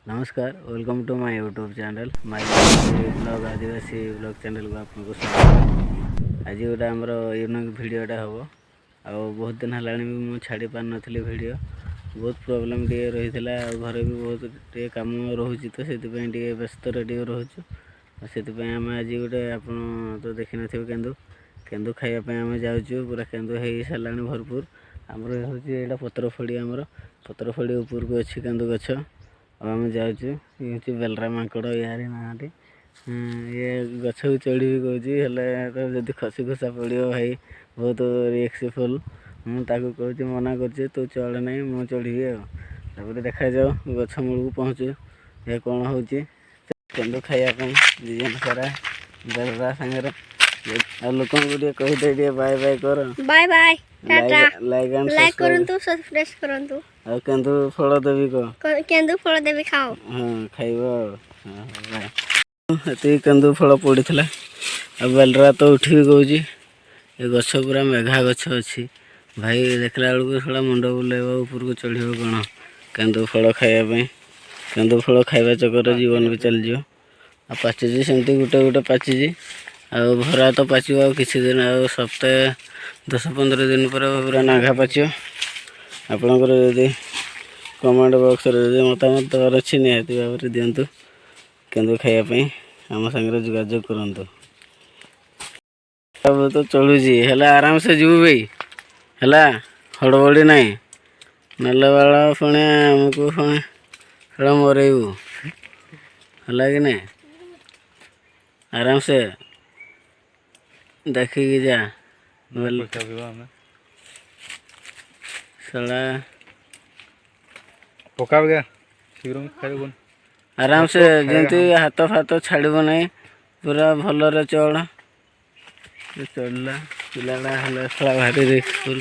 नमस्कार, welcome to my YouTube channel my blog Adivasi blog channel को आपको स्वागत। आज गोटे आमर यूनिक भिडटा हम आ बहुत दिन है मुझे छाड़ी पार नी भिड बहुत प्रोब्लेम टे रही घर भी बहुत टे कम रोचे तो से व्यस्त रोचु से आम आज गोटे आप तो देखी न केन्दु केन्दु खायापी आम जाऊँ पूरा केन्दु हो सारा भरपूर आमर हूँ पत्र फड़ी आमर पत्र फड़ी उपरको अच्छी केन्दु गछ आम जाऊँ ये बेलरा माकड़ यार ना ये गछ को चढ़ी भी कहे जदि खसी खुसा पड़ो भाई बहुत रिस्कफुल मुझे कहूँ मना कर तू चढ़ ना मु चढ़ी देखा जाओ गछ मूल को पहुँचू ये कौन हो केन्दु खायापी दिजन सारा बेलरा सागर लोक कहीदे बाय बाय कर bye bye like and like करंतु सब्सक्राइब करंतु आ केन्दु फल देवी को केन्दु फल देवी खाओ हाँ खाइब ये केन्दु फल पड़ता बेलरा तो उठी भी कौच ये गछ पूरा मेघा गछ अच्छी भाई देखला बेलू थोड़ा मुंड बुलेब ऊपर को चढ़ कौन केन्दु फल खायापी केन्दु फल खाଇବା चक्कर जीवन भी चलज आ पाचिजी सेमती गोटे गोटे पाचिजी आ भरा तो पाचिब आ किसी दिन आ सप्ताह 10-15 दिन पर पूरा नाघा पाचिब आपणकर यदि कमेंट बॉक्स रे मतामत देवार अच्छी निहाती भाव में दिंतु केन्दु खायापी आम सागर जोगाजोग करंतु अब तो चलुची है आराम से जीव भाई है हड़बड़ी ना नल बाला पुणे आमको पुणे थोड़ा मरेबू है कि नहीं आराम से देखिए जा सड़ा पका गया शीघ्र खाइबन आराम से जमी हाथ फात छाड़ब ना पूरा भलरे चढ़ चढ़ला पिलाड़ा है भारी रिस्कफुल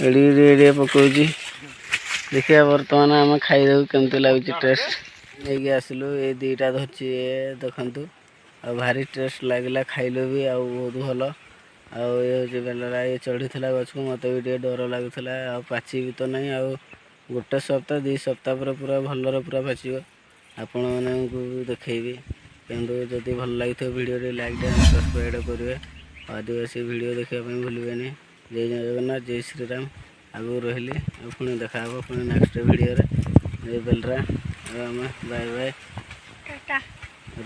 एड़े पकाऊँ देखिए बर्तमान आम खाईदे केमती लगुच टेस्ट नहीं आसलु ये दुईटा धरची देखु आ भारी टेस्ट लगला खाइल भी आ बहुत भल आ बेलरा ये चढ़ी गछ को मत भी डर लगुला आ पाची भी तो नहीं आ गोटे सप्ताह 2 सप्ताह पर पूरा भलर पूरा पाचिब आपण मानू देखी केन्दु जदि भल लगी भिडियो लाइक सब्सक्राइब करेंगे आदिवासी वीडियो देखापी भूलें जय जगन्नाथ जय श्रीराम आगू रही पुणी देखा पुणी नेक्स्ट वीडियो बेलरा बाय बाय टाटा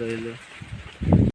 रही।